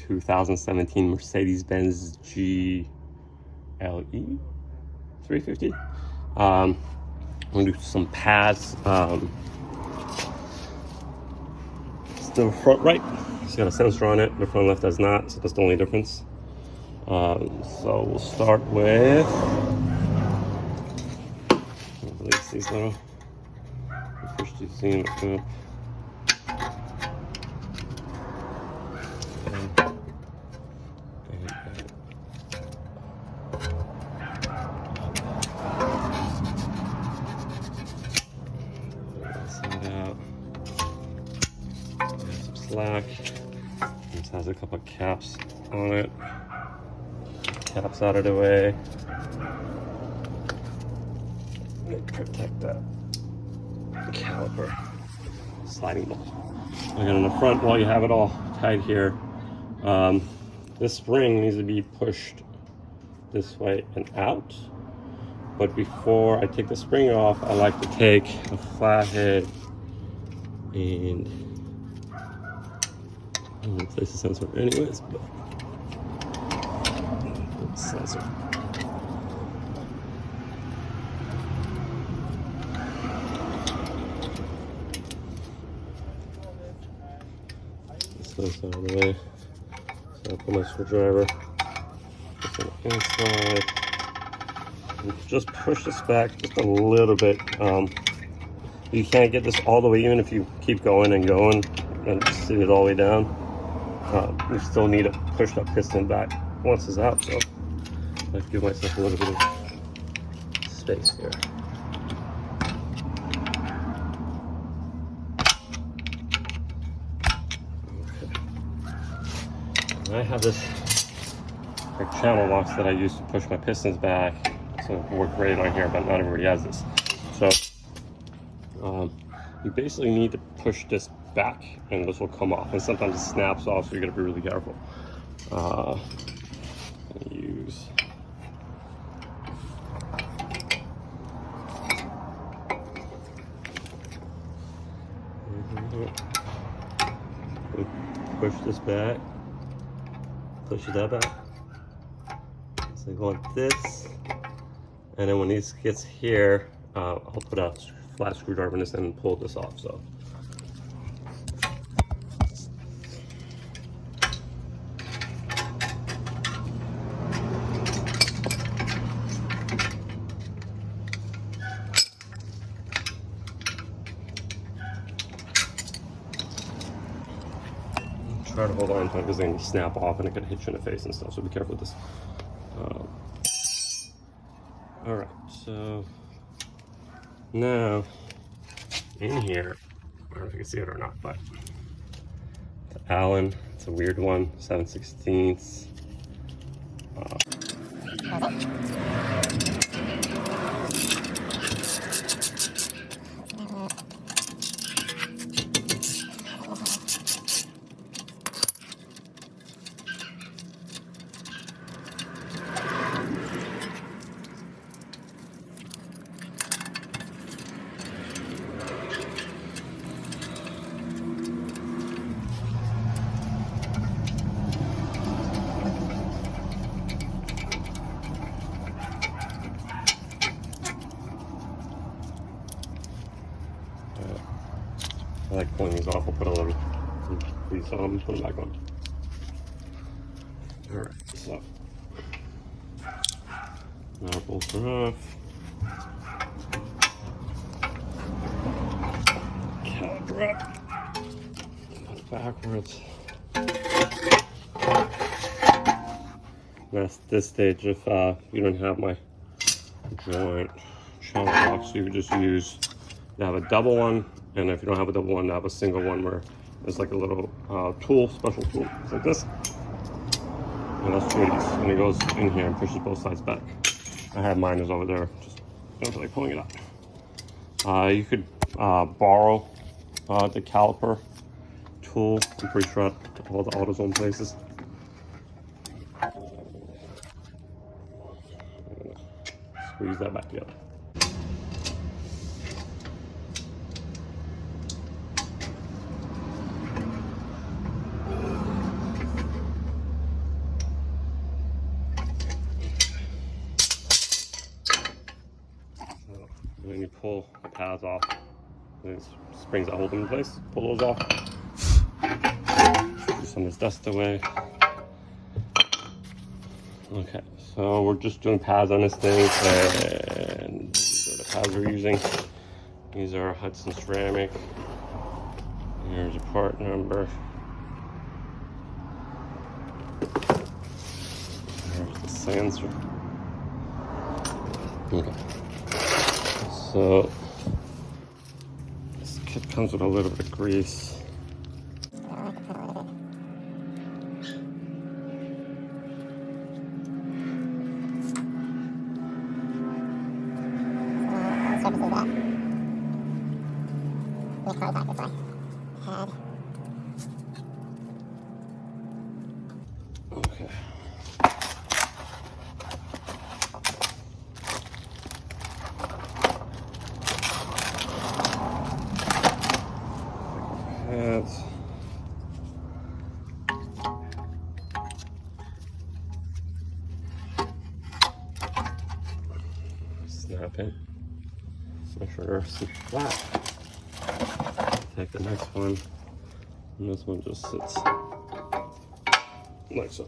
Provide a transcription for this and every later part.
2017 Mercedes Benz GLE350. I'm gonna do some pads. It's the front right, it's got a sensor on it. The front left does not, so that's the only difference. So we'll start with, release these little, push these in. Out. Some slack. This has a couple of caps on it. Caps out of the way. Protect that caliper sliding ball. Again, in the front, while you have it all tied here, this spring needs to be pushed this way and out. But before I take the spring off, I like to take a flathead and I'm gonna place the sensor anyways, but sensor. This sensor out of the way. So I'll put my screwdriver just on the inside. And just push this back just a little bit. You can't get this all the way, even if you keep going and going and sit it all the way down. You still need to push that piston back once it's out. So I'll give myself a little bit of space here. Okay. And I have this channel locks that I use to push my pistons back. So it can work great on here, but not everybody has this. So you basically need to push this back and this will come off, and sometimes it snaps off, so you gotta be really careful. Use push this back, push that back. So go like this, and then when this gets here, I'll put a flat screwdriver in this and pull this off. So try to hold on to it because then you snap off and it could hit you in the face and stuff. So be careful with this. All right, so now in here, I don't know if you can see it or not, but the Allen, it's a weird one, 7/16. I like pulling these off. I'll put a little piece on, put them back on. All right, so now bolts are off. Caliper up. Put it backwards. That's this stage. If you don't have my joint channel box, you could just use. You have a double one. And if you don't have a double one, have a single one where there's like a little tool, special tool. It's like this. And that's 2 of these. And it goes in here and pushes both sides back. I have mine is over there. Just don't feel like pulling it out. You could borrow the caliper tool. I'm pretty sure at all the AutoZone places. Squeeze that back together. you pull the pads off, these springs that hold them in place, pull those off. Get some of this dust away. Okay, so we're just doing pads on this thing, and these are the pads we're using. These are Hudson ceramic. Here's a part number. There's the sensor. Okay. So this kit comes with a little bit of grease. Okay. Pads. Snap it. Make sure they're super flat. Take the next one, and this one just sits like so.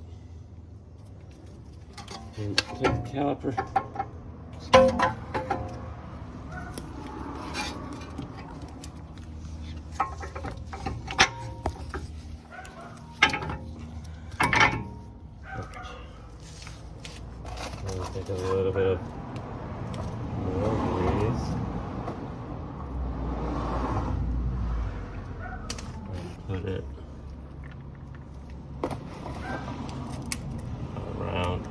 And take the caliper. And take a little bit of more grease. And put it around.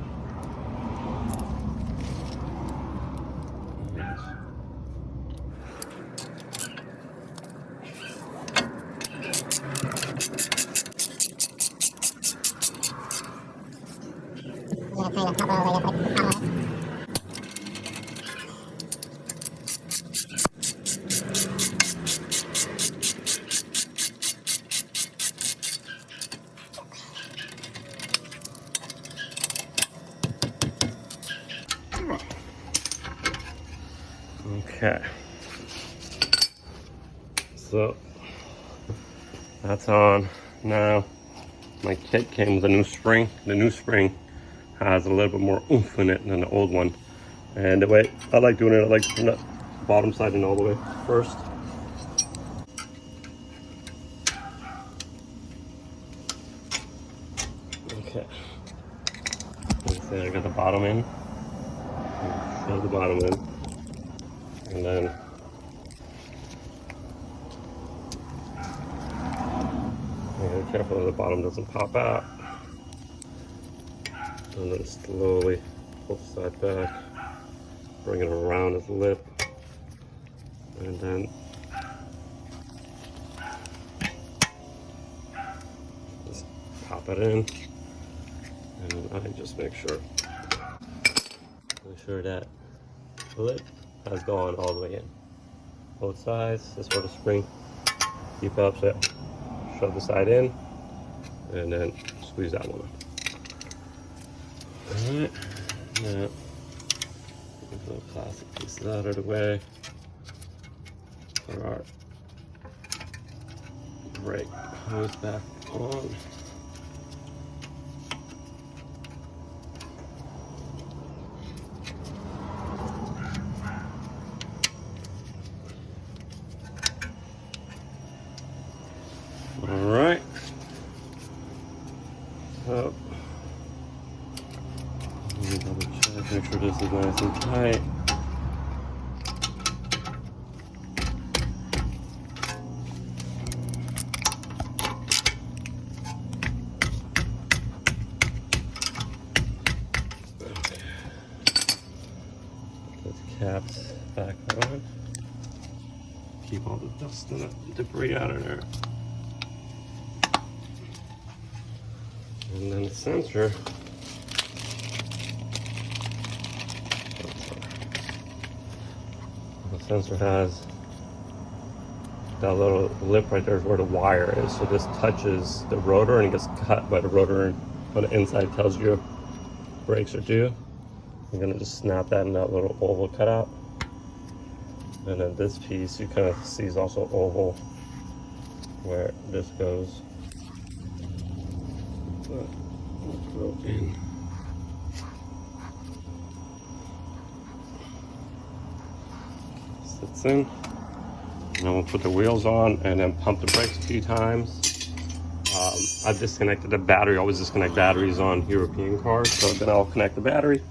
Okay, so that's on. Now my kit came with a new spring. The new spring has a little bit more oomph in it than the old one, and the way I like doing it, I like to turn the bottom side in all the way first. Okay, I got the bottom in, shove the bottom in, and then be careful that the bottom doesn't pop out, and then slowly pull the side back, bring it around his lip, and then just pop it in, and I just make sure that lip has gone all the way in. Both sides, this where the spring keep up, so shove the side in, and then squeeze that one up. Alright, now get the plastic pieces out of the way. Put our brake hose back on. Alright, so let me double check, make sure this is nice and tight. Okay, put those caps back on. Keep all the dust and debris out of there. And then the sensor, has that little lip right there is where the wire is. So this touches the rotor and it gets cut by the rotor, and on the inside tells you brakes are due. I'm gonna just snap that in that little oval cutout. And then this piece you kind of see is also oval where this goes. But let's go in. Sits in. And then we'll put the wheels on and then pump the brakes a few times. I've disconnected the battery. I always disconnect batteries on European cars, so then I'll connect the battery.